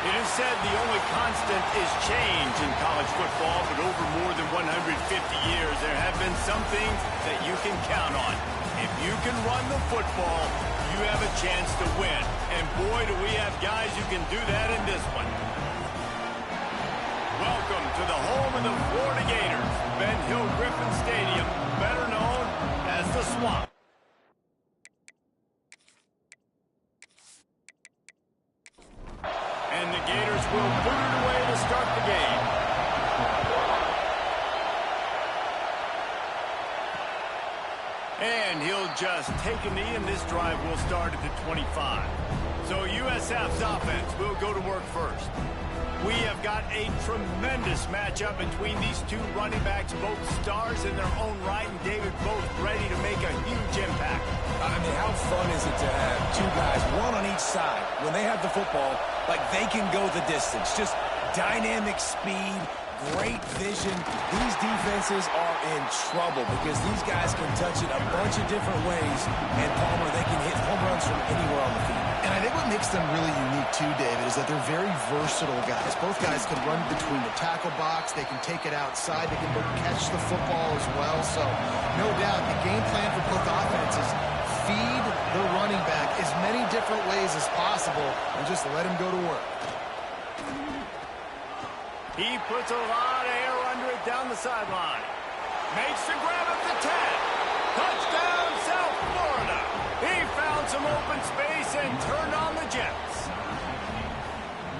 It is said the only constant is change in college football, but over more than 150 years, there have been some things that you can count on. If you can run the football, you have a chance to win. And boy, do we have guys who can do that in this one. Welcome to the home of the Florida Gators, Ben Hill Griffin Stadium, better known as the Swamp. And the Gators will boot it away to start the game. And he'll just take a knee, and this drive will start at the 25. So USF's offense will go to work first. We have got a tremendous matchup between these two running backs, both stars in their own right, and David both ready to make a huge impact. I mean, how fun is it to have two guys, one on each side, when they have the football, like they can go the distance. Just dynamic speed, great vision. These defenses are in trouble because these guys can touch it a bunch of different ways, and Palmer, they can hit home runs from anywhere on the field. And I think what makes them really unique too, David, is that they're very versatile guys. Both guys can run between the tackle box. They can take it outside. They can both catch the football as well. So, no doubt, the game plan for both offenses, feed the running back as many different ways as possible and just let him go to work. He puts a lot of air under it down the sideline. Makes the grab at the 10. Touchdown, South Florida. He found some open space and turned on the Jets.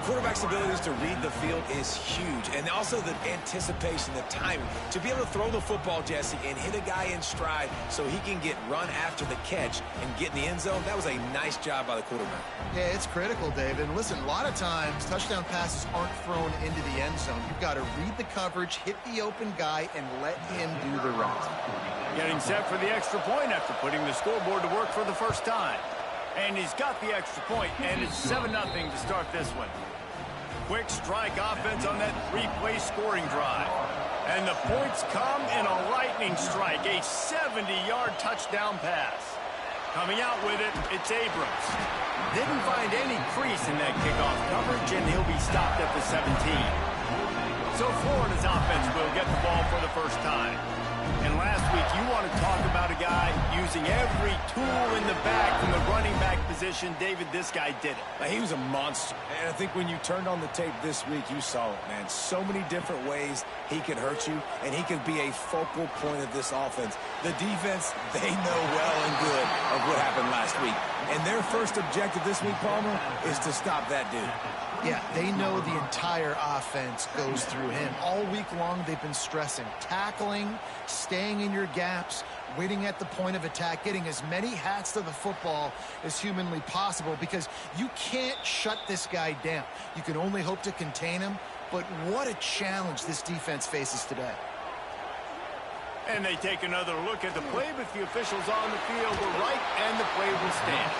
Quarterback's abilities to read the field is huge, and also the anticipation, the timing. To be able to throw the football, Jesse, and hit a guy in stride so he can get run after the catch and get in the end zone, that was a nice job by the quarterback. Yeah, it's critical, David. And listen, a lot of times, touchdown passes aren't thrown into the end zone. You've got to read the coverage, hit the open guy, and let him do the rest. Getting set for the extra point after putting the scoreboard to work for the first time. And he's got the extra point, and it's 7-0 to start this one. Quick strike offense on that three-play scoring drive. And the points come in a lightning strike, a 70-yard touchdown pass. Coming out with it, it's Abrams. Didn't find any crease in that kickoff coverage, and he'll be stopped at the 17. So Florida's offense will get the ball for the first time. And last week, you want to talk about a guy using every tool in the bag from the running back position. David, this guy did it. He was a monster. And I think when you turned on the tape this week, you saw it, man. So many different ways he could hurt you, and he could be a focal point of this offense. The defense, they know well and good of what happened last week. And their first objective this week, Palmer, is to stop that dude. Yeah, they know the entire offense goes through him. All week long, they've been stressing tackling, staying in your gaps, waiting at the point of attack, getting as many hats to the football as humanly possible because you can't shut this guy down. You can only hope to contain him, but what a challenge this defense faces today. And they take another look at the play, but the officials on the field were right, and the play will stand.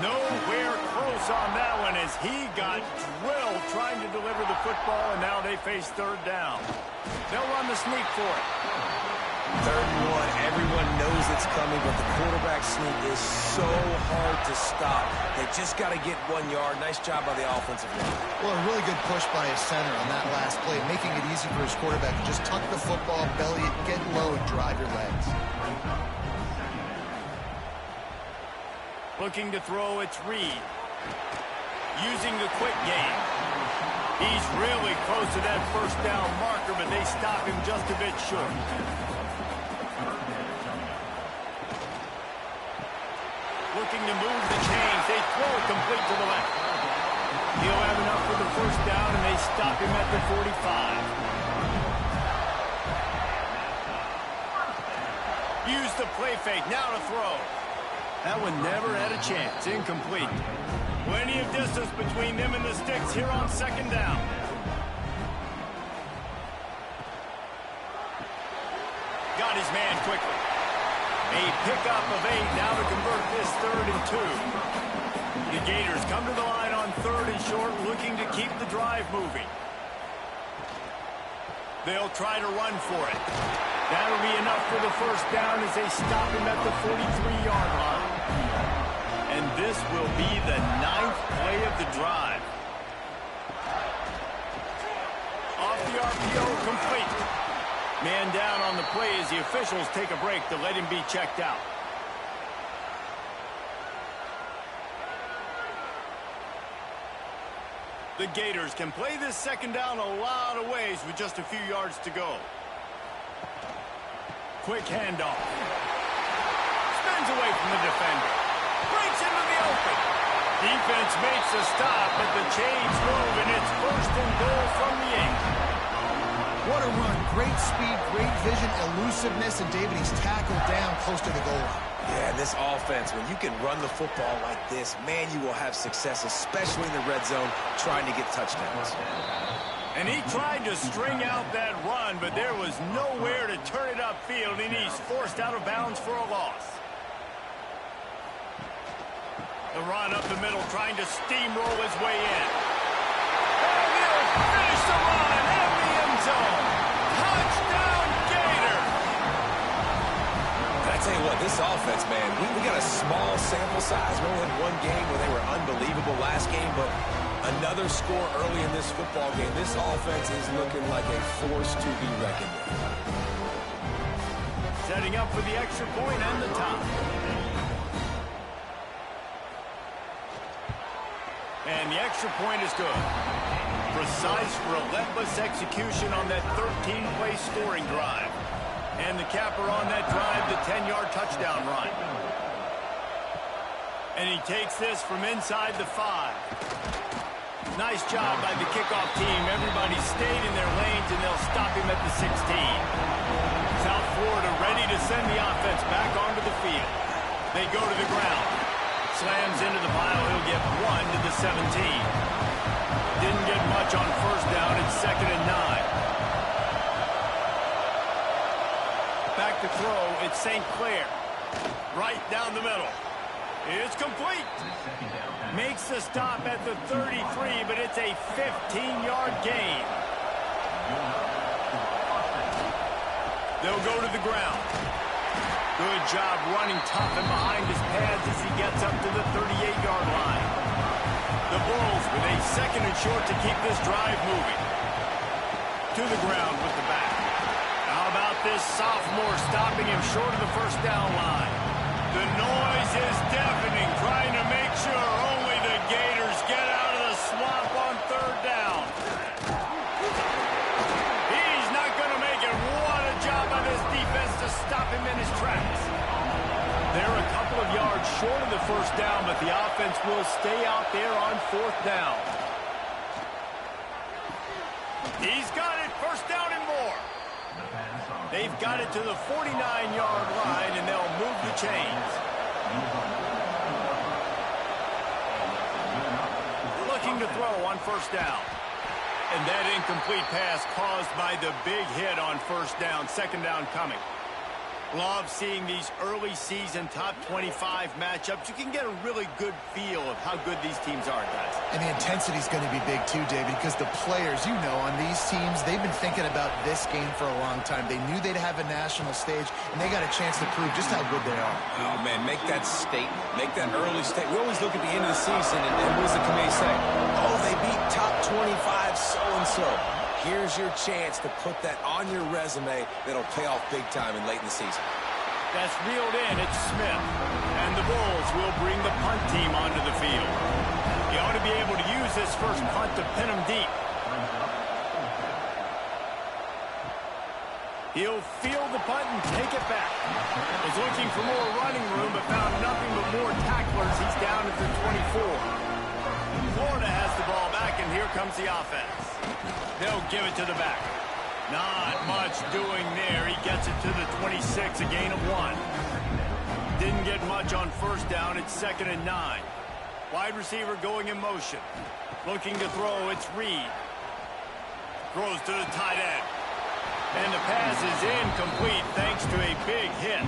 Nowhere close on that one as he got drilled trying to deliver the football, and now they face third down. They'll run the sneak for it. 3rd and 1, everyone knows it's coming, but the quarterback sneak is so hard to stop. They just got to get 1 yard. Nice job by the offensive line. Well, a really good push by his center on that last play, making it easy for his quarterback to just tuck the football, belly it, get low, and drive your legs. Looking to throw, it's Reed. Using the quick game. He's really close to that first down marker, but they stop him just a bit short. Looking to move the chains. They throw it complete to the left. He'll have enough for the first down, and they stop him at the 45. Use the play fake. Now to throw. That one never had a chance. Incomplete. Plenty of distance between them and the sticks here on 2nd down. Got his man quickly. A pickup of 8 now to convert this 3rd and 2. The Gators come to the line on 3rd and short, looking to keep the drive moving. They'll try to run for it. That'll be enough for the first down as they stop him at the 43-yard line. And this will be the 9th play of the drive. Off the RPO, complete. Man down on the play as the officials take a break to let him be checked out. The Gators can play this second down a lot of ways with just a few yards to go. Quick handoff. Spins away from the defender. Breaks into the open. Defense makes a stop, but the chains move, and it's 1st and goal from the 8. What a run. Great speed, great vision, elusiveness, and David, he's tackled down close to the goal line. Yeah, this offense, when you can run the football like this, man, you will have success, especially in the red zone, trying to get touchdowns. And he tried to string out that run, but there was nowhere to turn it upfield, and he's forced out of bounds for a loss. The run up the middle, trying to steamroll his way in. And he'll finish the run in the end zone. Touchdown, Gators! I tell you what, this offense, man, we got a small sample size. We only had one game where they were unbelievable last game, but another score early in this football game. This offense is looking like a force to be reckoned with. Setting up for the extra point and the tie. And the extra point is good. Precise, relentless execution on that 13-play scoring drive. And the capper on that drive, the 10-yard touchdown run. And he takes this from inside the 5. Nice job by the kickoff team. Everybody stayed in their lanes, and they'll stop him at the 16. South Florida ready to send the offense back onto the field. They go to the ground. Slams into the pile. He'll get 1 to the 17. Didn't get much on 1st down. It's 2nd and 9. Back to throw. It's St. Clair. Right down the middle. It's complete. Makes the stop at the 33, but it's a 15-yard gain. They'll go to the ground. Good job running tough and behind his pads as he gets up to the 38-yard line. The Bulls with a 2nd and short to keep this drive moving. To the ground with the back. How about this sophomore stopping him short of the 1st down line? The noise is deafening, trying to make sure only the Gators get out of the swamp on 3rd down. He's not going to make it. What a job by this defense to stop him in his tracks. They're a couple of yards short of the 1st down, but the offense will stay out there on 4th down. He's got it. 1st down and more. They've got it to the 49-yard line, and they'll move the chains. Looking to throw on 1st down. And that incomplete pass caused by the big hit on 1st down. 2nd down coming. Love seeing these early season top 25 matchups. You can get a really good feel of how good these teams are, guys. And the intensity is going to be big too, David, because the players, you know, on these teams, they've been thinking about this game for a long time. They knew they'd have a national stage, and they got a chance to prove just how good they are. Oh, man, make that statement. Make that early statement. We always look at the end of the season, and what does the committee say? Oh, they beat top 25 so-and-so. Here's your chance to put that on your resume that'll pay off big time and late in the season. That's reeled in. It's Smith. And the Bulls will bring the punt team onto the field. He ought to be able to use this first punt to pin him deep. He'll field the punt and take it back. Was looking for more running room, but found nothing but more tacklers. He's down at the 24. Florida has the ball back, and here comes the offense. They'll give it to the back. Not much doing there. He gets it to the 26, a gain of 1. Didn't get much on 1st down. It's 2nd and 9. Wide receiver going in motion. Looking to throw. It's Reed. Throws to the tight end. And the pass is incomplete thanks to a big hit.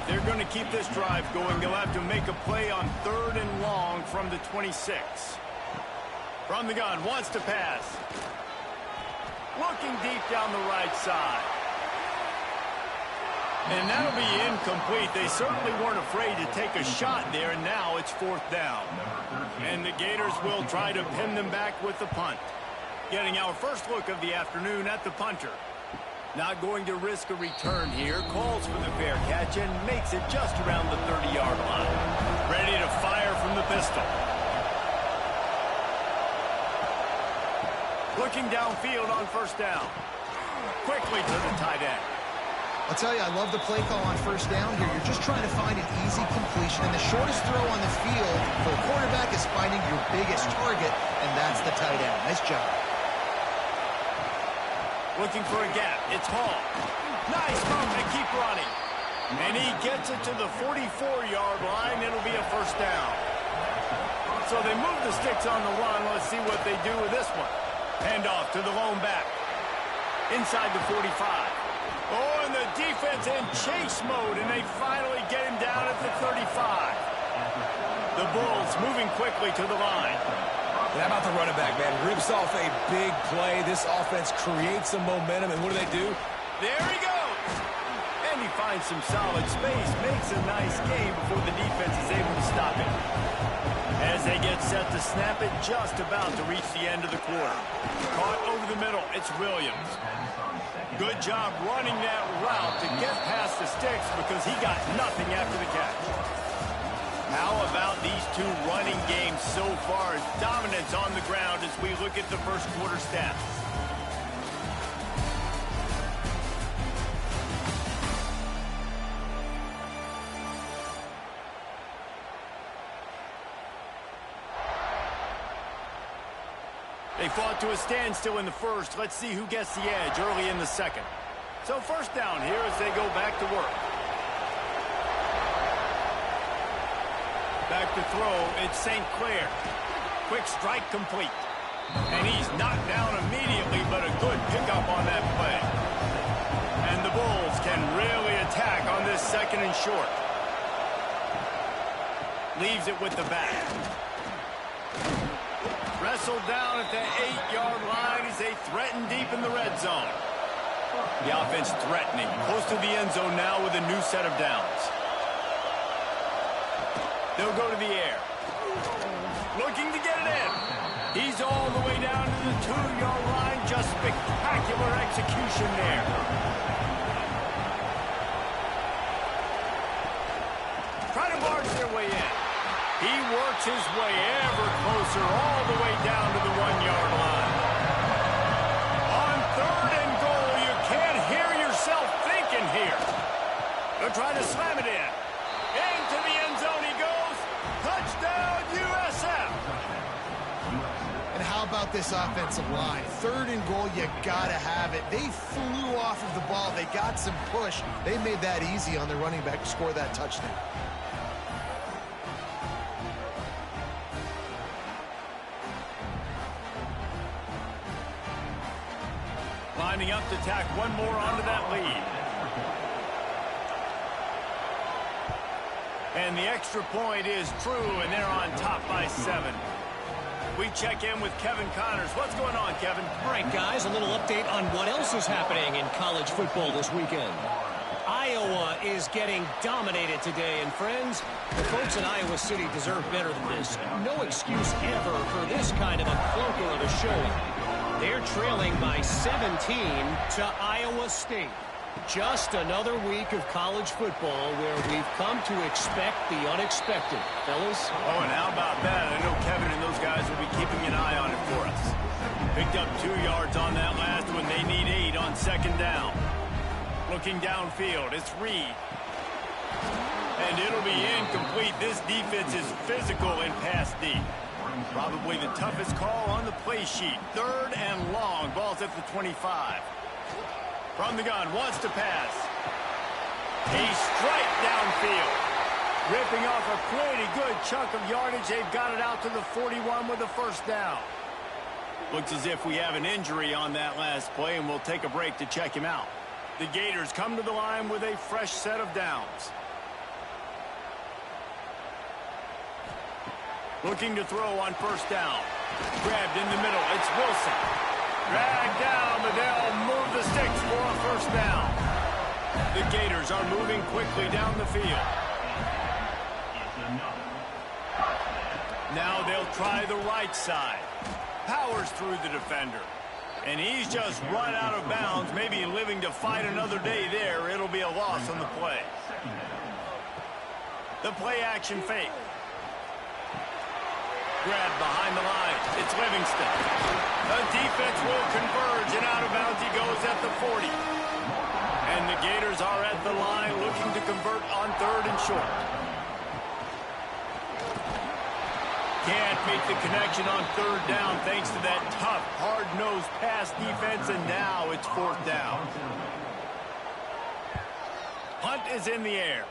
They're going to keep this drive going. They'll have to make a play on 3rd and long from the 26. From the gun, wants to pass. Looking deep down the right side. And that'll be incomplete. They certainly weren't afraid to take a shot there, and now it's 4th down. And the Gators will try to pin them back with the punt. Getting our first look of the afternoon at the punter. Not going to risk a return here. Calls for the fair catch and makes it just around the 30-yard line. Ready to fire from the pistol. Looking downfield on 1st down. Quickly to the tight end. I'll tell you, I love the play call on 1st down here. You're just trying to find an easy completion, and the shortest throw on the field for a quarterback is finding your biggest target, and that's the tight end. Nice job. Looking for a gap. It's Hall. Nice move to keep running. And he gets it to the 44-yard line. It'll be a 1st down. So they move the sticks on the run. Let's see what they do with this one. Hand off to the lone back. Inside the 45. Oh, and the defense in chase mode, and they finally get him down at the 35. The Bulls moving quickly to the line. And how about the running back, man? Rips off a big play. This offense creates some momentum, and what do? There he goes. And he finds some solid space, makes a nice game before the defense is able to stop it. As they get set to snap it, just about to reach the end of the quarter. Caught over the middle, it's Williams. Good job running that route to get past the sticks because he got nothing after the catch. How about these two running games so far? Dominance on the ground as we look at the first quarter stats. They fought to a standstill in the first. Let's see who gets the edge early in the second. So 1st down here as they go back to work. Back to throw, it's St. Clair. Quick strike complete. And he's knocked down immediately, but a good pickup on that play. And the Bulls can really attack on this 2nd and short. Leaves it with the back. Wrestled down at the 8-yard line as they threaten deep in the red zone. The offense threatening, close to the end zone now with a new set of downs. They'll go to the air. Looking to get it in. He's all the way down to the 2-yard line. Just spectacular execution there. Trying to barge their way in. He works his way ever closer all the way down to the 1-yard line. On 3rd and goal, you can't hear yourself thinking here. They'll try to slam it in. Into the end zone he goes. Touchdown, USF. And how about this offensive line? 3rd and goal, you gotta have it. They flew off of the ball. They got some push. They made that easy on the running back to score that touchdown. Lining up to tack one more onto that lead. And the extra point is true, and they're on top by 7. We check in with Kevin Connors. What's going on, Kevin? All right, guys, a little update on what else is happening in college football this weekend. Iowa is getting dominated today, and friends, the folks in Iowa City deserve better than this. No excuse ever for this kind of a clunker of a showing. They're trailing by 17 to Iowa State. Just another week of college football where we've come to expect the unexpected. Fellas? Oh, and how about that? I know Kevin and those guys will be keeping an eye on it for us. Picked up 2 yards on that last one. They need 8 on 2nd down. Looking downfield, it's Reed. And it'll be incomplete. This defense is physical in pass deep. Probably the toughest call on the play sheet. 3rd and long. Ball's at the 25. From the gun, wants to pass. A strike downfield. Ripping off a pretty good chunk of yardage. They've got it out to the 41 with a 1st down. Looks as if we have an injury on that last play, and we'll take a break to check him out. The Gators come to the line with a fresh set of downs. Looking to throw on 1st down. Grabbed in the middle. It's Wilson. Dragged down, but they'll move the sticks for a 1st down. The Gators are moving quickly down the field. Now they'll try the right side. Powers through the defender. And he's just run out of bounds, maybe living to fight another day there. It'll be a loss on the play. The play action fake. Grab behind the line. It's Livingston. The defense will converge, and out of bounds he goes at the 40. And the Gators are at the line looking to convert on 3rd and short. Can't make the connection on 3rd down thanks to that tough, hard-nosed pass defense, and now it's 4th down. Punt is in the air.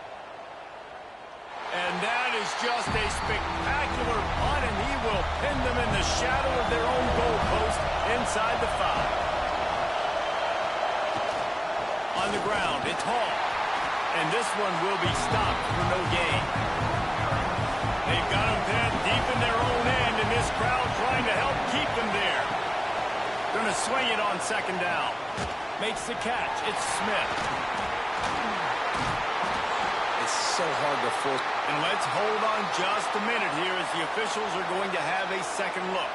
And that is just a spectacular punt, and he will pin them in the shadow of their own goalpost inside the 5. On the ground, it's Hall. And this one will be stopped for no gain. They've got him pinned deep in their own end, and this crowd trying to help keep them there. Going to swing it on 2nd down. Makes the catch. It's Smith. It's so hard to force. And let's hold on just a minute here as the officials are going to have a second look.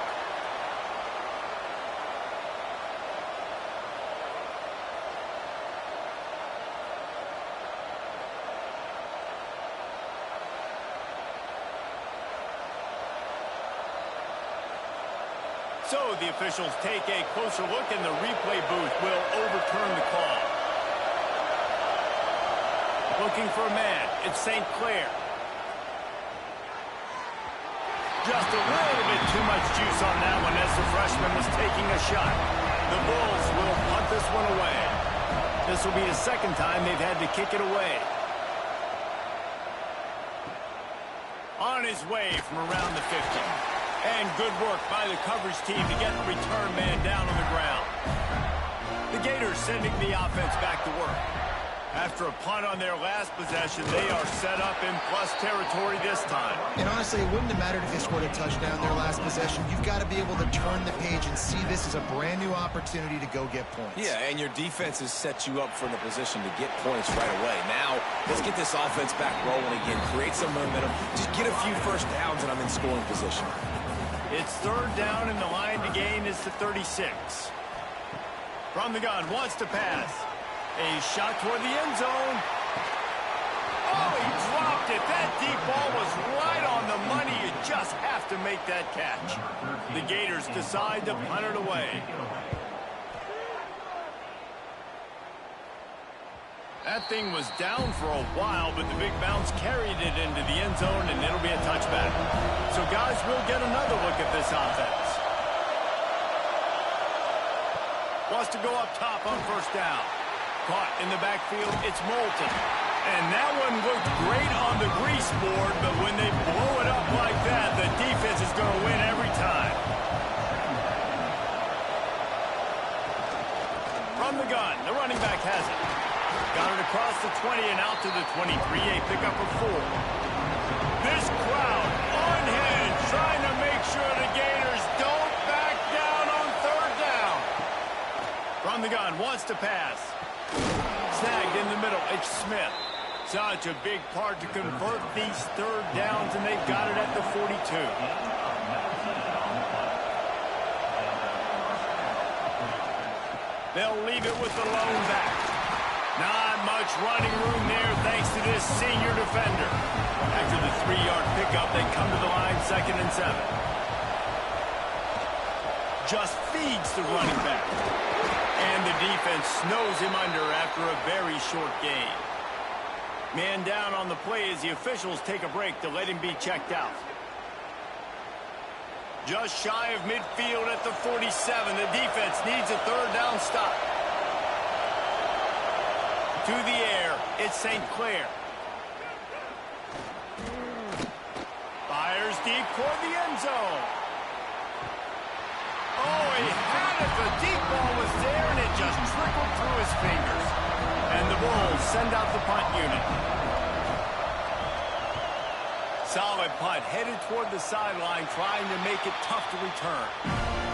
So the officials take a closer look, and the replay booth will overturn the call. Looking for a man. It's St. Clair. Just a little bit too much juice on that one as the freshman was taking a shot. The Bulls will punt this one away. This will be the 2nd time they've had to kick it away. On his way from around the 50. And good work by the coverage team to get the return man down on the ground. The Gators sending the offense back to work. After a punt on their last possession, they are set up in plus territory this time. And honestly, it wouldn't have mattered if they scored a touchdown their last possession. You've got to be able to turn the page and see this as a brand new opportunity to go get points. Yeah, and your defense has set you up for the position to get points right away. Now, let's get this offense back rolling again. Create some momentum. Just get a few first downs, and I'm in scoring position. It's 3rd down, and the line to gain is the 36. From the gun, wants to pass. A shot toward the end zone. Oh, he dropped it. That deep ball was right on the money. You just have to make that catch. The Gators decide to punt it away. That thing was down for a while, but the big bounce carried it into the end zone, and it'll be a touchback. So, guys, we'll get another look at this offense. Wants to go up top on 1st down. Caught in the backfield, it's Moulton. And that one looked great on the grease board, but when they blow it up like that, the defense is going to win every time. From the gun, the running back has it. Got it across the 20 and out to the 23, a pickup of 4. This crowd unhinged, trying to make sure the Gators don't back down on 3rd down. From the gun, wants to pass. Snagged in the middle, it's Smith. Such a big part to convert these 3rd downs, and they've got it at the 42. They'll leave it with the lone back. Not much running room there thanks to this senior defender. After the 3-yard pickup, they come to the line 2nd and 7. Just feeds the running back. And the defense snows him under after a very short gain. Man down on the play as the officials take a break to let him be checked out. Just shy of midfield at the 47. The defense needs a 3rd down stop. To the air, it's St. Clair. Fires deep toward the end zone. Oh, he had it. The deep ball was there, and it just trickled through his fingers. And the Bulls send out the punt unit. Solid punt, headed toward the sideline, trying to make it tough to return.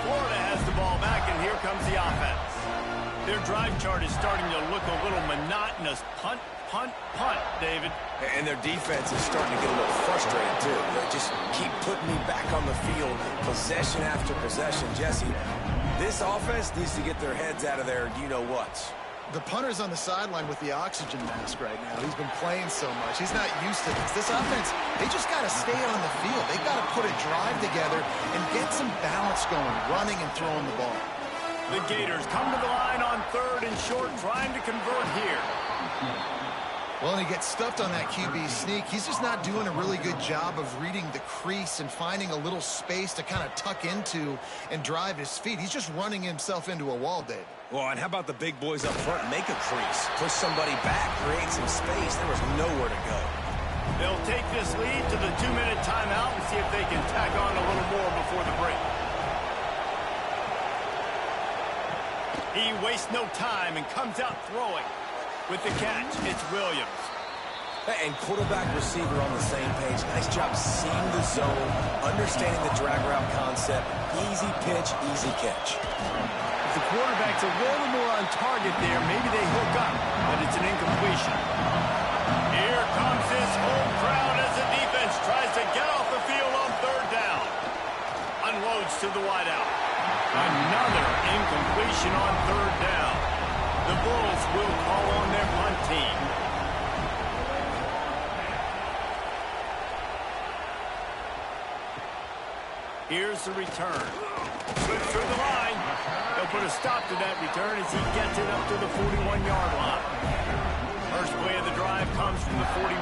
Florida has the ball back, and here comes the offense. Their drive chart is starting to look a little monotonous letting us punt, David. And their defense is starting to get a little frustrated, too. They just keep putting me back on the field, possession after possession. Jesse, this offense needs to get their heads out of there, you-know-whats. The punter's on the sideline with the oxygen mask right now. He's been playing so much. He's not used to this. This offense, they just got to stay on the field. They got to put a drive together and get some balance going, running and throwing the ball. The Gators come to the line on 3rd and short, trying to convert here. Well, and he gets stuffed on that QB sneak. He's just not doing a really good job of reading the crease and finding a little space to kind of tuck into and drive his feet. He's just running himself into a wall, Dave. Well, and how about the big boys up front? Make a crease. Push somebody back. Create some space. There was nowhere to go. They'll take this lead to the 2-minute timeout and see if they can tack on a little more before the break. He wastes no time and comes out throwing. With the catch, it's Williams. And quarterback receiver on the same page. Nice job seeing the zone, understanding the drag route concept. Easy pitch, easy catch. If the quarterback's a little more on target there, maybe they hook up, but it's an incompletion. Here comes this whole crowd as the defense tries to get off the field on 3rd down. Unloads to the wideout. Another incompletion on 3rd down. The Bulls will call on their punt team. Here's the return. Slips through the line. They'll put a stop to that return as he gets it up to the 41-yard line. First play of the drive comes from the 41.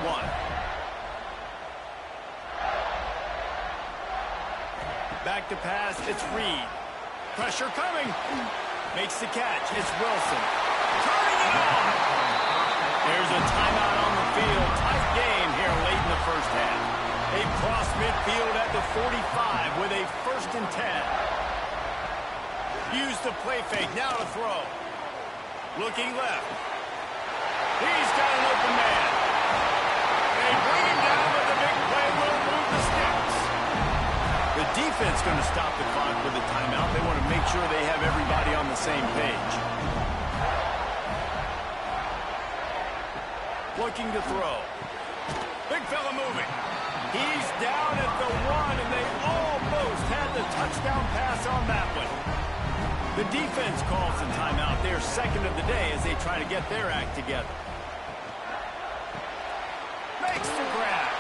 Back to pass, it's Reed. Pressure coming. Makes the catch. It's Wilson. Turning it on. There's a timeout on the field. Tight game here late in the first half. They cross midfield at the 45 with a 1st and 10. Use the play fake. Now to throw. Looking left. He's got an open man. They bring him down, but the big play will move the sticks. The defense going to stop the clock with a timeout. They want to make sure they have everybody on the same page. Looking to throw. Big fella moving. He's down at the 1, and they almost had the touchdown pass on that one. The defense calls the timeout. They're 2nd of the day as they try to get their act together. Makes the grab.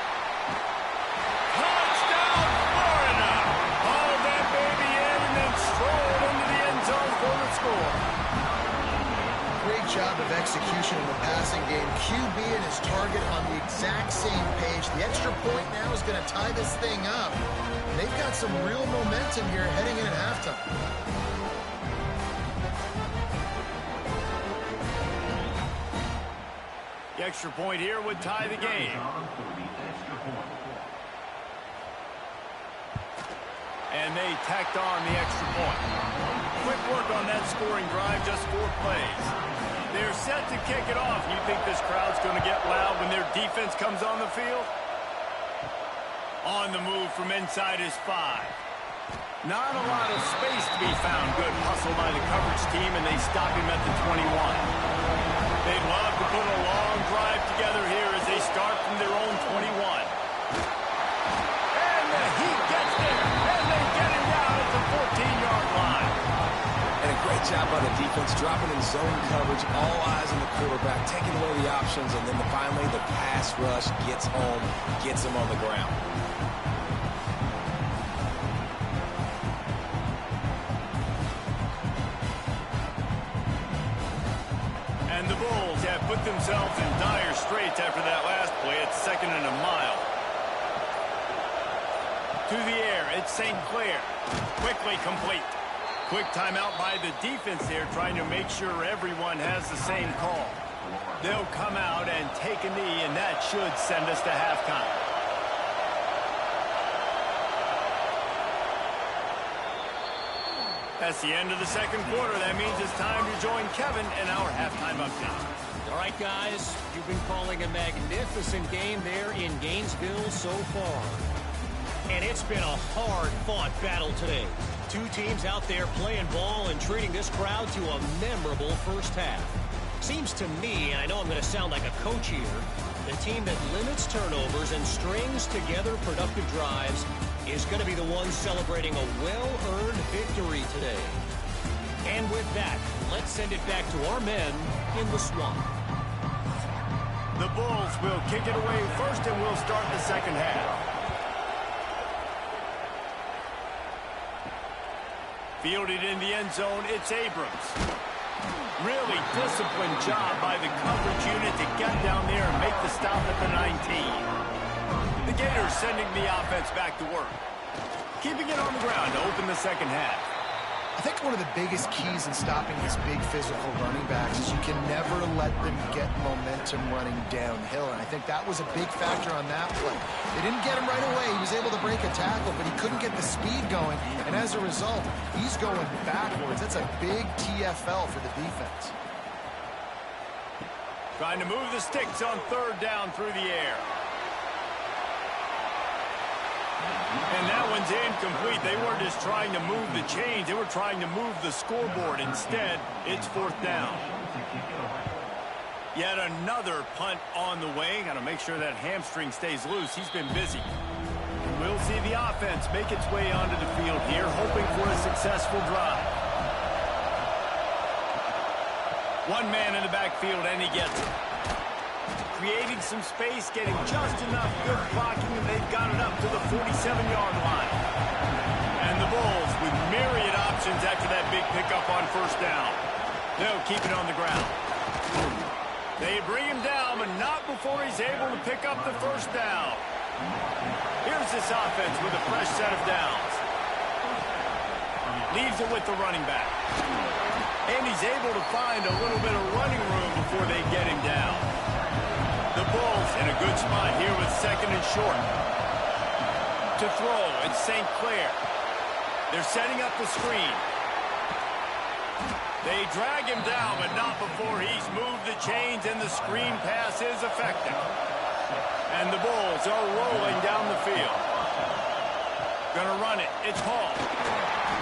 Great job of execution in the passing game. QB and his target on the exact same page. The extra point now is going to tie this thing up. They've got some real momentum here heading in at halftime. The extra point here would tie the game. And they tacked on the extra point. Quick work on that scoring drive, just 4 plays. They're set to kick it off. You think this crowd's going to get loud when their defense comes on the field? On the move from inside his 5. Not a lot of space to be found. Good hustle by the coverage team, and they stop him at the 21. They'd love to put a long drive together here as they start from their own 21. And the heat gets there, and they get him down at the 14-yard line. And a great job by the defense, dropping in zone coverage, all eyes on the quarterback, taking away the options, and then finally the pass rush gets home, gets him on the ground. And the Bulls have put themselves in dire straits after that last play. It's 2nd and a mile. To the air, it's St. Clair. Quickly complete. Quick timeout by the defense there, trying to make sure everyone has the same call. They'll come out and take a knee, and that should send us to halftime. That's the end of the 2nd quarter. That means it's time to join Kevin in our halftime update. All right, guys, you've been calling a magnificent game there in Gainesville so far. And it's been a hard-fought battle today. 2 teams out there playing ball and treating this crowd to a memorable first half. Seems to me, and I know I'm going to sound like a coach here, the team that limits turnovers and strings together productive drives is going to be the one celebrating a well-earned victory today. And with that, let's send it back to our men in the swamp. The Bulls will kick it away first, and we'll start the second half. Fielded in the end zone, it's Abrams. Really disciplined job by the coverage unit to get down there and make the stop at the 19. The Gators sending the offense back to work. Keeping it on the ground to open the second half. I think one of the biggest keys in stopping these big physical running backs is you can never let them get momentum running downhill. And I think that was a big factor on that play. They didn't get him right away. He was able to break a tackle, but he couldn't get the speed going. And as a result, he's going backwards. That's a big TFL for the defense. Trying to move the sticks on third down through the air. And that one's incomplete. They weren't just trying to move the chains. They were trying to move the scoreboard. Instead, it's fourth down. Yet another punt on the way. Got to make sure that hamstring stays loose. He's been busy. And we'll see the offense make its way onto the field here, hoping for a successful drive. One man in the backfield, and he gets it. Creating some space, getting just enough good blocking, and they've got it up to the 47-yard line. And the Bulls with myriad options after that big pickup on first down. They'll keep it on the ground. They bring him down, but not before he's able to pick up the first down. Here's this offense with a fresh set of downs. Leaves it with the running back. And he's able to find a little bit of running room before they get him down. The Bulls in a good spot here with second and short. To throw, it's St. Clair. They're setting up the screen. They drag him down, but not before he's moved the chains, and the screen pass is effective. And the Bulls are rolling down the field. Gonna run it. It's Hall.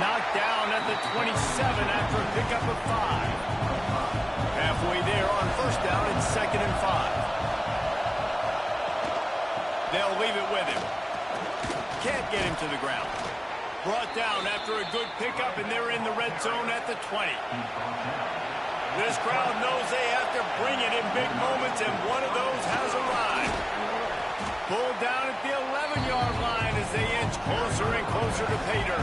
Knocked down at the 27 after a pickup of 5. Halfway there on first down, it's second and 5. They'll leave it with him. Can't get him to the ground. Brought down after a good pickup, and they're in the red zone at the 20. This crowd knows they have to bring it in big moments, and one of those has arrived. Pulled down at the 11-yard line as they inch closer and closer to Pater.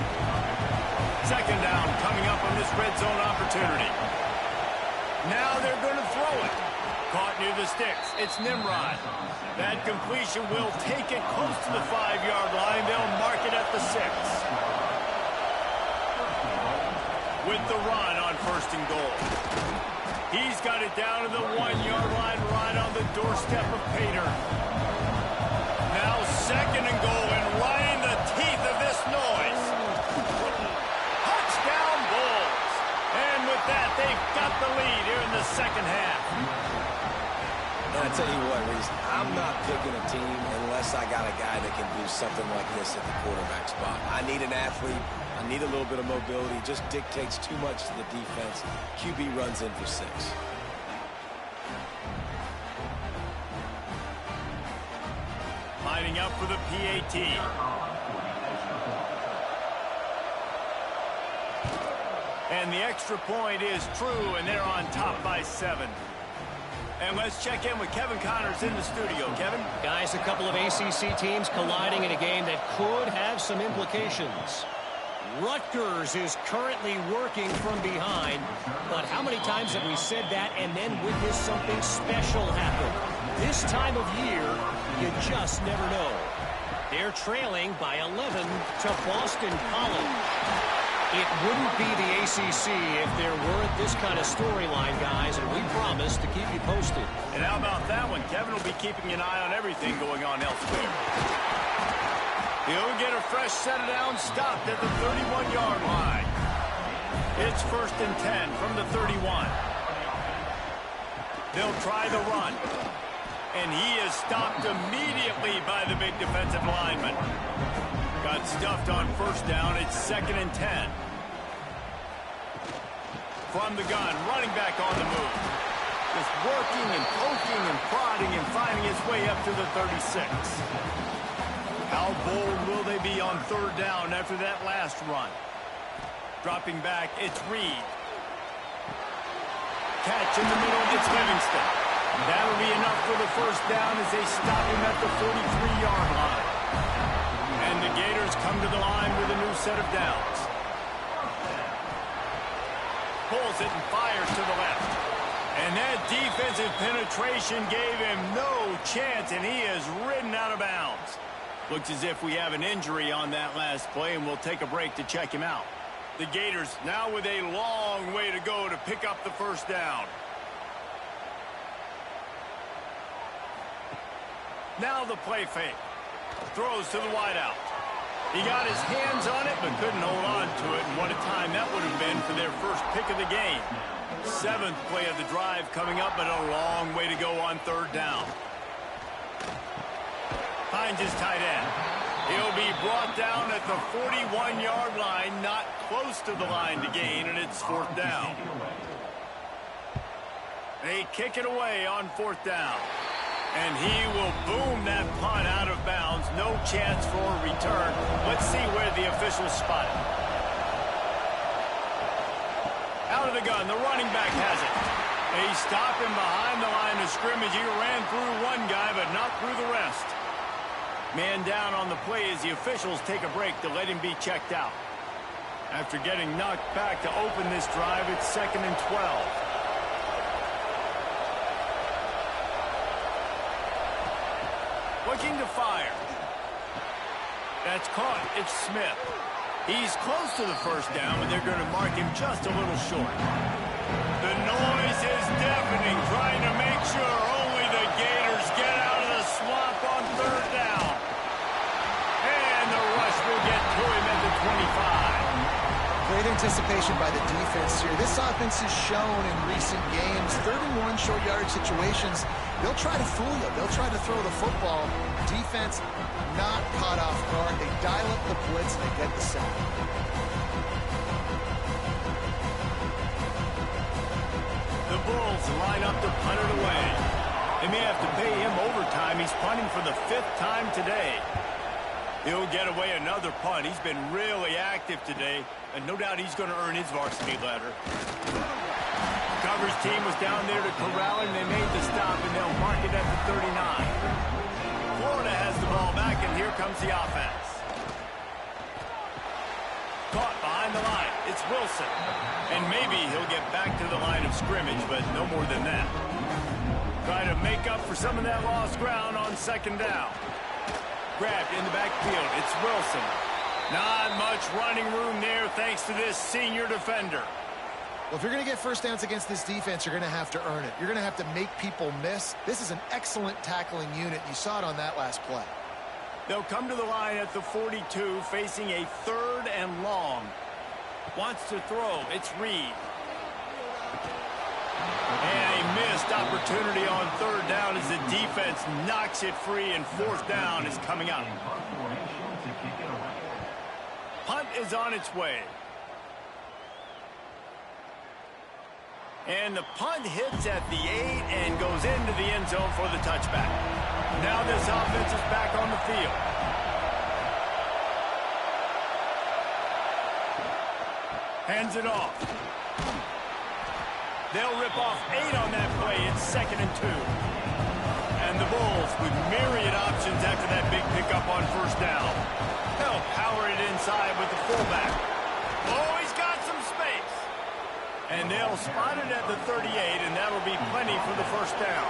Second down coming up on this red zone opportunity. Now they're going to throw it. Caught near the sticks. It's Nimrod. That completion will take it close to the 5-yard line. They'll mark it at the 6. With the run on first and goal. He's got it down to the 1-yard line right on the doorstep of Pater. Now second and goal, and right in the teeth of this noise. Touchdown Bulls. And with that, they've got the lead here in the second half. And I tell you what, Reese, I'm not picking a team unless I got a guy that can do something like this at the quarterback spot. I need an athlete. I need a little bit of mobility. It just dictates too much to the defense. QB runs in for 6. Lining up for the PAT. And the extra point is true, and they're on top by 7. And let's check in with Kevin Connors in the studio. Kevin? Guys, a couple of ACC teams colliding in a game that could have some implications. Rutgers is currently working from behind, but how many times have we said that and then witnessed something special happen? This time of year, you just never know. They're trailing by 11 to Boston College. It wouldn't be the ACC if there weren't this kind of storyline, guys, and we promise to keep you posted. And how about that one? Kevin will be keeping an eye on everything going on elsewhere. He'll get a fresh set of downs stopped at the 31-yard line. It's first and 10 from the 31. They'll try the run. And he is stopped immediately by the big defensive lineman. Got stuffed on first down. It's second and 10. From the gun, running back on the move. Just working and poking and prodding and finding his way up to the 36. How bold will they be on third down after that last run? Dropping back, it's Reed. Catch in the middle, it's Livingston. That'll be enough for the first down as they stop him at the 43-yard line. And the Gators come to the line with a new set of downs. Pulls it and fires to the left. And that defensive penetration gave him no chance, and he is ridden out of bounds. Looks as if we have an injury on that last play, and we'll take a break to check him out. The Gators now with a long way to go to pick up the first down. Now the play fake. Throws to the wideout. He got his hands on it, but couldn't hold on to it, and what a time that would have been for their first pick of the game. 7th play of the drive coming up, but a long way to go on third down. Finds his tight end. He'll be brought down at the 41-yard line, not close to the line to gain, and it's 4th down. They kick it away on 4th down. And he will boom that punt out of bounds. No chance for a return. Let's see where the officials spot it. Out of the gun, the running back has it. They stop him behind the line of scrimmage. He ran through one guy, but not through the rest. Man down on the play as the officials take a break to let him be checked out. After getting knocked back to open this drive, it's 2nd and 12. Looking to fire. That's caught. It's Smith. He's close to the first down, but they're going to mark him just a little short. The noise is deafening, trying to make sure only the Gators get out of the swamp on third down. And the rush will get to him at the 25. Great anticipation by the defense here. This offense has shown in recent games, 31 short yardage situations, they'll try to fool you. They'll try to throw the football. Defense not caught off guard. They dial up the blitz and they get the sack. The Bulls line up to punt it away. They may have to pay him overtime. He's punting for the 5th time today. He'll get away another punt. He's been really active today, and no doubt he's going to earn his varsity letter. Coverage team was down there to corral him. They made the stop, and they'll mark it at the 39. Florida has the ball back, and here comes the offense. Caught behind the line. It's Wilson. And maybe he'll get back to the line of scrimmage, but no more than that. Try to make up for some of that lost ground on 2nd down. Grabbed in the backfield. It's Wilson. Not much running room there thanks to this senior defender. Well, if you're going to get first downs against this defense, you're going to have to earn it. You're going to have to make people miss. This is an excellent tackling unit. You saw it on that last play. They'll come to the line at the 42, facing a 3rd and long. Wants to throw. It's Reed. And a missed opportunity on 3rd down as the defense knocks it free, and 4th down is coming up. Punt is on its way. And the punt hits at the 8 and goes into the end zone for the touchback. Now this offense is back on the field. Hands it off. They'll rip off 8 on that play. It's 2nd and 2. And the Bulls with myriad options after that big pickup on 1st down. They'll power it inside with the fullback. Oh, he's got some space. And they'll spot it at the 38, and that'll be plenty for the 1st down.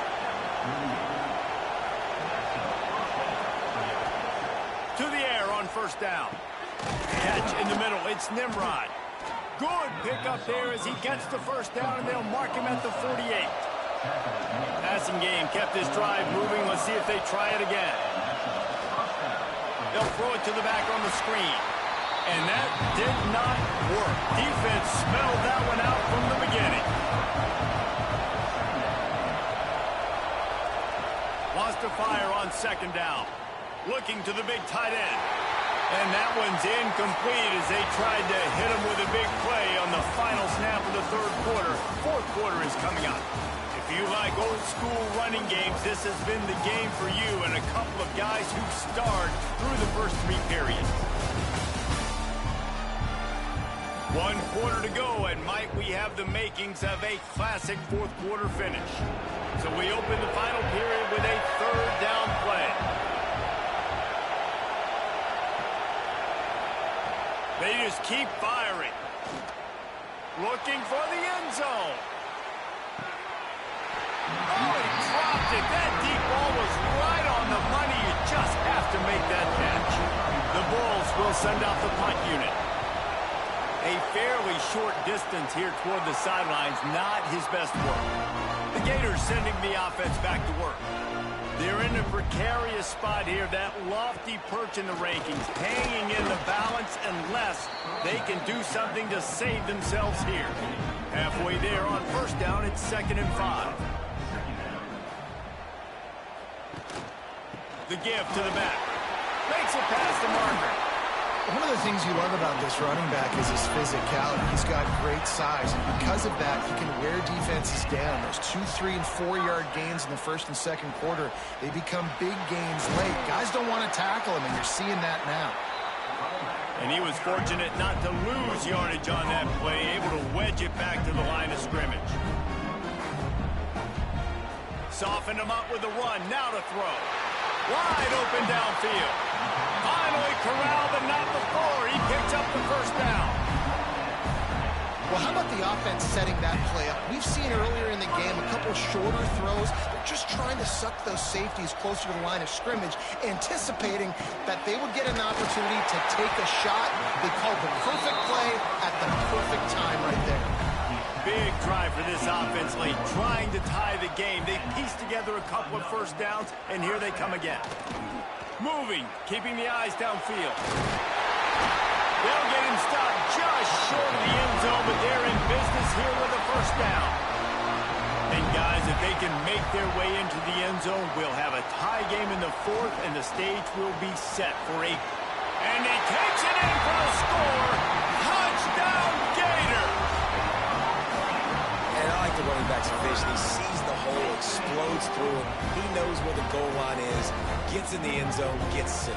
To the air on 1st down. Catch in the middle. It's Nimrod. Good pickup there as he gets the 1st down, and they'll mark him at the 48. Passing game kept this drive moving. Let's see if they try it again. They'll throw it to the back on the screen. And that did not work. Defense smelled that one out from the beginning. Wants to fire on 2nd down. Looking to the big tight end. And that one's incomplete as they tried to hit him with a big play on the final snap of the 3rd quarter. 4th quarter is coming up. If If you like old-school running games, this has been the game for you and a couple of guys who starred through the first 3 periods. 1 quarter to go, and might we have the makings of a classic fourth-quarter finish. So we open the final period with a 3rd down play. They just keep firing. Looking for the end zone. Oh, he dropped it. That deep ball was right on the money. You just have to make that catch. The Bulls will send out the punt unit. A fairly short distance here toward the sidelines, not his best work. The Gators sending the offense back to work. They're in a precarious spot here, that lofty perch in the rankings, hanging in the balance unless they can do something to save themselves here. Halfway there on 1st down, it's 2nd and 5. The give to the back. Makes it past the marker. One of the things you love about this running back is his physicality. He's got great size, and because of that, he can wear defenses down. Those 2-, 3-, and 4-yard gains in the 1st and 2nd quarter, they become big gains late. Guys don't want to tackle him, and you're seeing that now. And he was fortunate not to lose yardage on that play, able to wedge it back to the line of scrimmage. Soften him up with a run, now to throw. Wide open downfield. Finally corralled, but not before. He picks up the 1st down. Well, how about the offense setting that play up? We've seen earlier in the game a couple shorter throws. They're just trying to suck those safeties closer to the line of scrimmage, anticipating that they would get an opportunity to take a shot. They called the perfect play at the perfect time right there. Big drive for this offense late, trying to tie the game. They pieced together a couple of 1st downs, and here they come again. Moving, keeping the eyes downfield. They'll get him stopped just short of the end zone, but they're in business here with a 1st down. And guys, if they can make their way into the end zone, we'll have a tie game in the 4th, and the stage will be set for 8. And he takes it in for the score. Touchdown, Gator! And I like the running back's vision. He sees the hole, explodes through it. He knows where the goal line is, gets in the end zone, gets 6.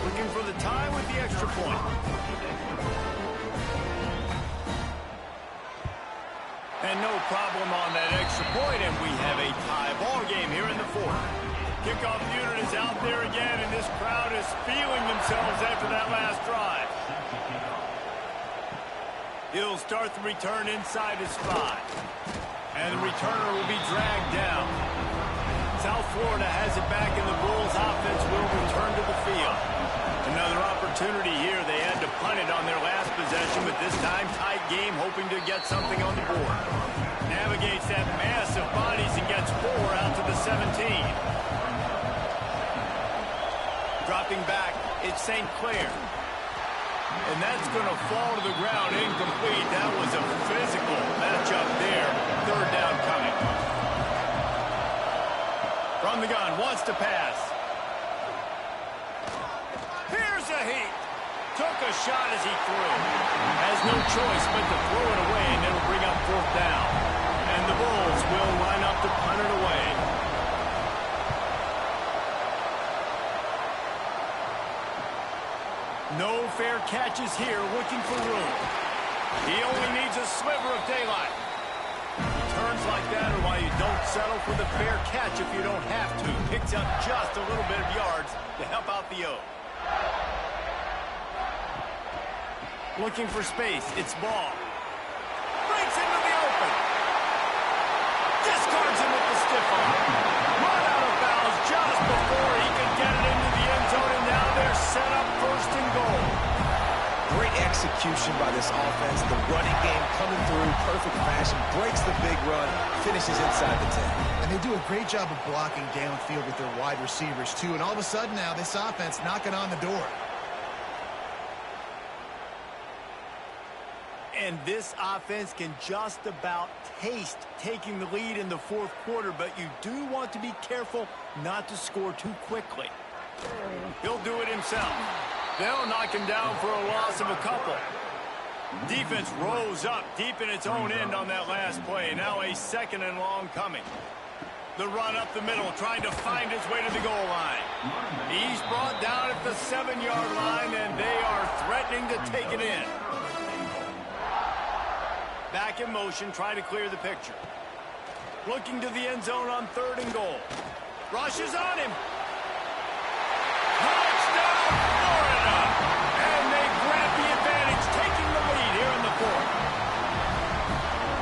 Looking for the tie with the extra point. And no problem on that extra point, and we have a tie ball game here in the 4th. Kickoff unit is out there again, and this crowd is feeling themselves after that last drive. He'll start the return inside his 5. And the returner will be dragged down. South Florida has it back, and the Bulls offense will return to the field. Another opportunity here. They had to punt it on their last possession, but this time tight game, hoping to get something on the board. Navigates that mass of bodies and gets 4 out to the 17. Dropping back, it's St. Clair. And that's going to fall to the ground incomplete. That was a physical matchup there. 3rd down coming. From the gun, wants to pass. Here's a heat. Took a shot as he threw. Has no choice but to throw it away, and it'll bring up 4th down. And the Bulls will line up to punt it away. No fair catches here, looking for room. He only needs a sliver of daylight. Returns like that are why you don't settle for the fair catch if you don't have to. Picks up just a little bit of yards to help out the O. Looking for space, it's Ball. Breaks into the open. Discards him with the stiff arm. Run out of bounds just before he can get it into the end zone, and now they're set up 1st and goal. Great execution by this offense. The running game coming through, perfect fashion, breaks the big run, finishes inside the 10. And they do a great job of blocking downfield with their wide receivers, too. And all of a sudden now, this offense knocking on the door. And this offense can just about taste taking the lead in the 4th quarter, but you do want to be careful not to score too quickly. He'll do it himself. They'll knock him down for a loss of a couple. Defense rose up deep in its own end on that last play. Now a second and long coming. The run up the middle, trying to find his way to the goal line. He's brought down at the 7-yard line, and they are threatening to take it in. Back in motion, trying to clear the picture. Looking to the end zone on 3rd and goal. Rushes on him. Touchdown, Florida! And they grab the advantage, taking the lead here in the 4th.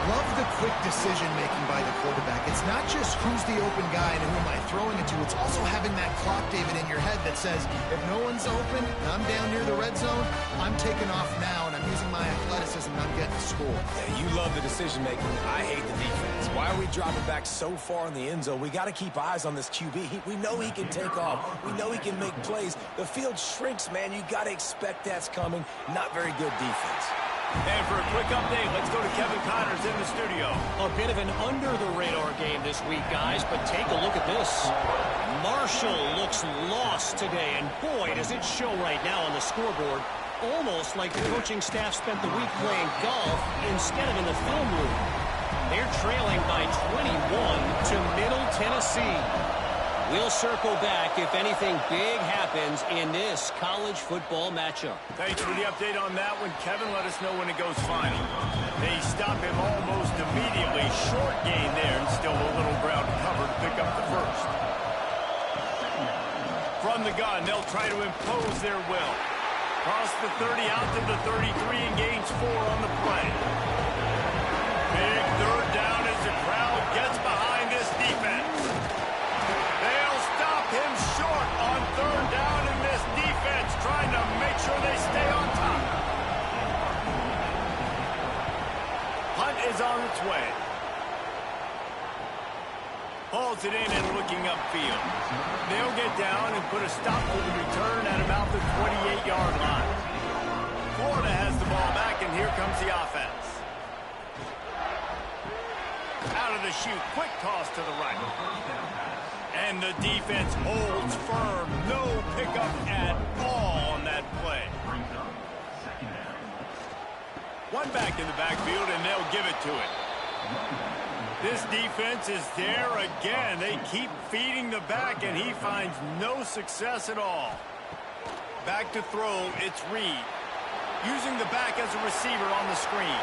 Love the quick decision-making by the quarterback. It's not just who's the open guy and who am I throwing it to. It's also having that clock, David, in your head that says, if no one's open and I'm down near the red zone, I'm taking off now, and I'm using my athleticism, and I'm getting the score. Yeah, you love the decision-making. I hate the defense. Why are we dropping back so far in the end zone? We got to keep eyes on this QB. We know he can take off. We know he can make plays. The field shrinks, man. You got to expect that's coming. Not very good defense. And for a quick update, let's go to Kevin Connors in the studio. A bit of an under-the-radar game this week, guys, but take a look at this. Marshall looks lost today, and boy, does it show right now on the scoreboard. Almost like the coaching staff spent the week playing golf instead of in the film room. They're trailing by 21 to Middle Tennessee. We'll circle back if anything big happens in this college football matchup. Thanks for the update on that one, Kevin. Let us know when it goes final. They stop him almost immediately. Short gain there, and still a little ground covered to pick up the first. From the gun, they'll try to impose their will. Cross the 30 out to the 33 and gains 4 on the play. Big 3rd down as the crowd gets behind this defense. They'll stop him short on 3rd down, in this defense trying to make sure they stay on top. Hunt is on its way. Hauls it in and looking upfield. They'll get down and put a stop to the return at about the 28-yard line. Florida has the ball back, and here comes the offense. Out of the chute, quick toss to the right. And the defense holds firm. No pickup at all on that play. One back in the backfield, and they'll give it to it. This defense is there again. They keep feeding the back, and he finds no success at all. Back to throw, it's Reed. Using the back as a receiver on the screen.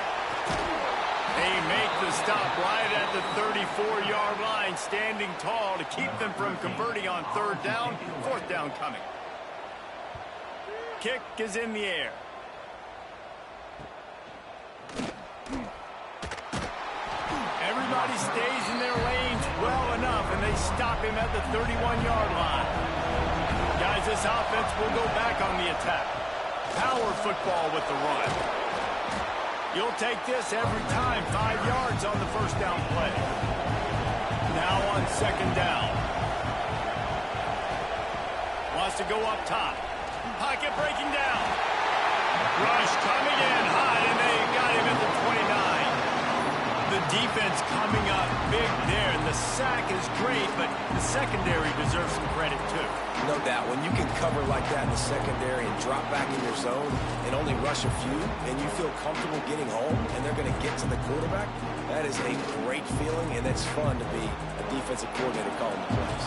They make the stop right at the 34-yard line, standing tall to keep them from converting on 3rd down. 4th down coming. Kick is in the air. Everybody stays in their lanes well enough, and they stop him at the 31-yard line. Guys, this offense will go back on the attack. Power football with the run. You'll take this every time. 5 yards on the 1st down play. Now on 2nd down. Wants to go up top. Pocket breaking down. Rush coming in high, and they got him at the 29. The defense coming up big there, and the sack is great, but the secondary deserves some credit too. No doubt. When you can cover like that in the secondary and drop back in your zone and only rush a few, and you feel comfortable getting home, and they're going to get to the quarterback, that is a great feeling, and it's fun to be a defensive coordinator calling the plays.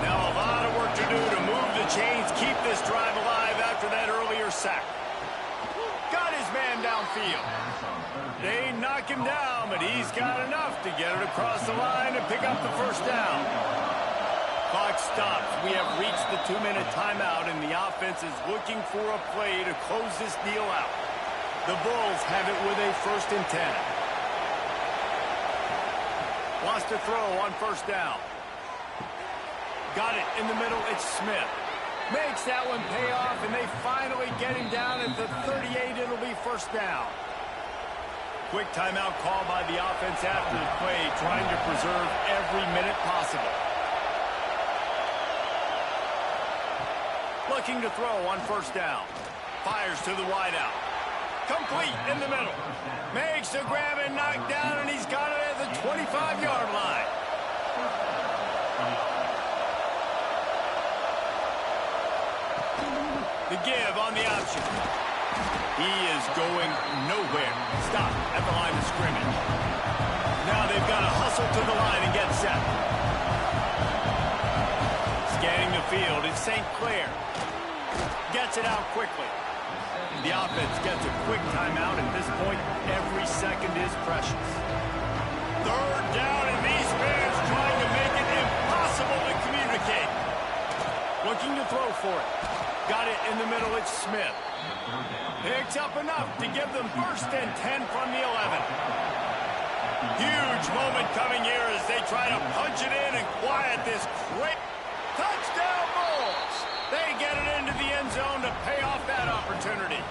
Now a lot of work to do to move the chains, keep this drive alive after that earlier sack. Got his man downfield. They knock him down, but he's got enough to get it across the line and pick up the 1st down. Clock stops. We have reached the 2-minute timeout, and the offense is looking for a play to close this deal out. The Bulls have it with a 1st and 10. Wants to throw on 1st down. Got it in the middle. It's Smith. Makes that one pay off, and they finally get him down at the 38. It'll be 1st down. Quick timeout call by the offense after the play, trying to preserve every minute possible. Looking to throw on 1st down. Fires to the wideout. Complete in the middle. Makes the grab and knock down, and he's got it at the 25-yard line. The give on the option. He is going nowhere. Stop at the line of scrimmage. Now they've got to hustle to the line and get set. Scanning the field, it's St. Clair. Gets it out quickly. The offense gets a quick timeout. At this point, every second is precious. Third down, and these fans trying to make it impossible to communicate. Looking to throw for it. Got it in the middle, it's Smith. Picks up enough to give them 1st and 10 from the 11. Huge moment coming here as they try to punch it in and quiet this great touchdown Bulls. They get it into the end zone to pay off that opportunity.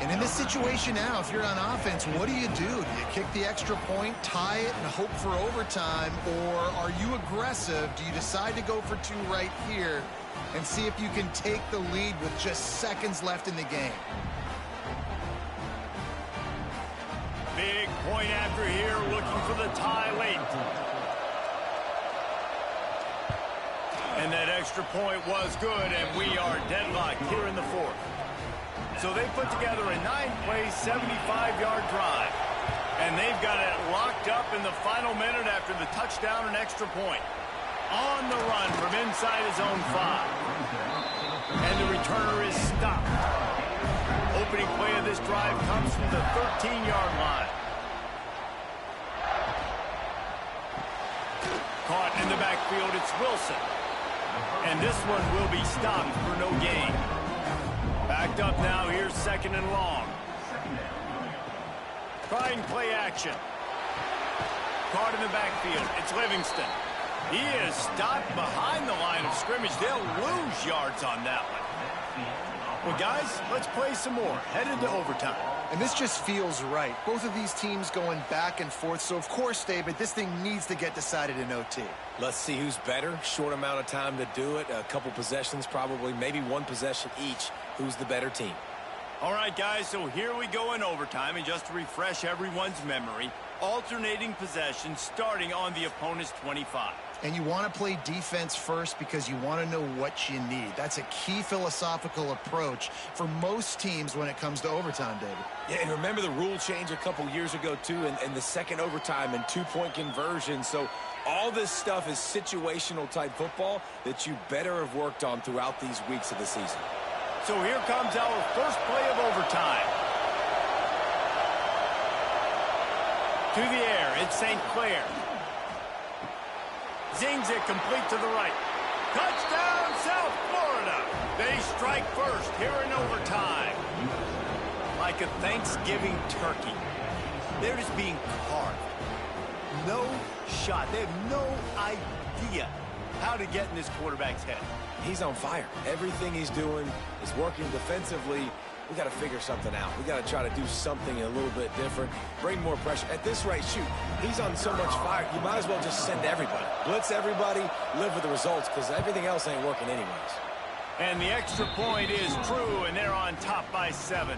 And in this situation now, if you're on offense, what do? Do you kick the extra point, tie it, and hope for overtime? Or are you aggressive? Do you decide to go for 2 right here and see if you can take the lead with just seconds left in the game? Big point after here, looking for the tie late. And that extra point was good, and we are deadlocked here in the 4th. So they put together a 9-play, 75-yard drive. And they've got it locked up in the final minute after the touchdown and extra point. On the run from inside his own 5. And the returner is stopped. Opening play of this drive comes from the 13-yard line. Caught in the backfield, it's Wilson. And this one will be stopped for no gain. Backed up now, here's 2nd and long. Trying play action. Caught in the backfield, it's Livingston. He is stopped behind the line of scrimmage. They'll lose yards on that one. Well, guys, let's play some more. Headed to overtime. And this just feels right. Both of these teams going back and forth. So, of course, David, this thing needs to get decided in OT. Let's see who's better. Short amount of time to do it. A couple possessions probably. Maybe 1 possession each. Who's the better team? All right, guys, so here we go in overtime. And just to refresh everyone's memory, alternating possessions starting on the opponent's 25. And you want to play defense first because you want to know what you need. That's a key philosophical approach for most teams when it comes to overtime, David. Yeah, and remember the rule change a couple years ago, too, and the second overtime and 2-point conversion. So all this stuff is situational type football that you better have worked on throughout these weeks of the season. So here comes our first play of overtime. To the air, it's St. Clair. Zings it complete to the right. Touchdown, South Florida. They strike first here in overtime. Like a Thanksgiving turkey. They're just being carved. No shot. They have no idea how to get in this quarterback's head. He's on fire. Everything he's doing is working defensively. We got to figure something out. We got to try to do something a little bit different. Bring more pressure. At this rate, shoot, he's on so much fire, you might as well just send everybody. Blitz everybody, live with the results, because everything else ain't working anyways. And the extra point is true, and they're on top by 7.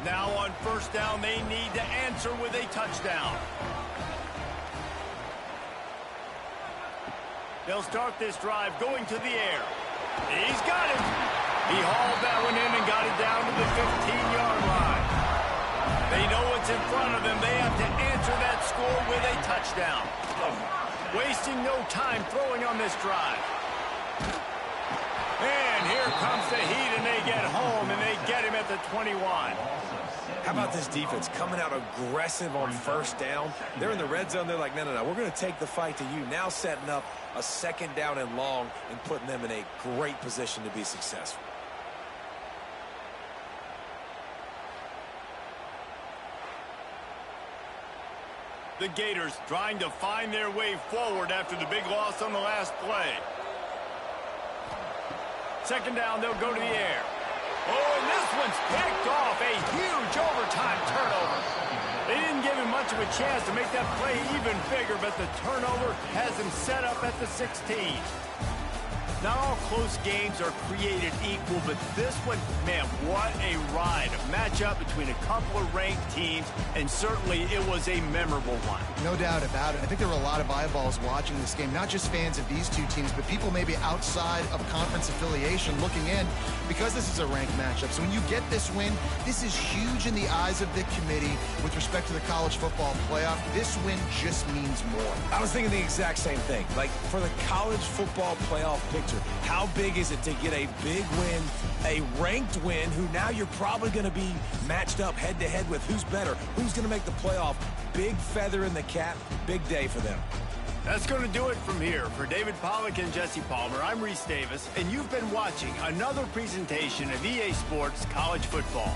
Now on first down, they need to answer with a touchdown. They'll start this drive going to the air. He's got it. He hauled that one in and got it down to the 15-yard line. They know what's in front of them. They have to answer that score with a touchdown. Wasting no time throwing on this drive. And here comes the heat, and they get home, and they get him at the 21. How about this defense coming out aggressive on first down? They're in the red zone. They're like, no, we're going to take the fight to you. Now setting up a 2nd down and long and putting them in a great position to be successful. The Gators trying to find their way forward after the big loss on the last play. 2nd down, they'll go to the air. Oh, and this one's picked off. A huge overtime turnover. They didn't give him much of a chance to make that play even bigger, but the turnover has him set up at the 16. Not all close games are created equal, but this one, man, what a ride. A matchup between a couple of ranked teams, and certainly it was a memorable one. No doubt about it. I think there were a lot of eyeballs watching this game, not just fans of these two teams, but people maybe outside of conference affiliation looking in because this is a ranked matchup. So when you get this win, this is huge in the eyes of the committee with respect to the college football playoff. This win just means more. I was thinking the exact same thing. Like, for the college football playoff picture, how big is it to get a big win, a ranked win, who now you're probably going to be matched up head-to-head with who's better, who's going to make the playoff. Big feather in the cap, big day for them. That's going to do it from here. For David Pollack and Jesse Palmer, I'm Reese Davis, and you've been watching another presentation of EA Sports College Football.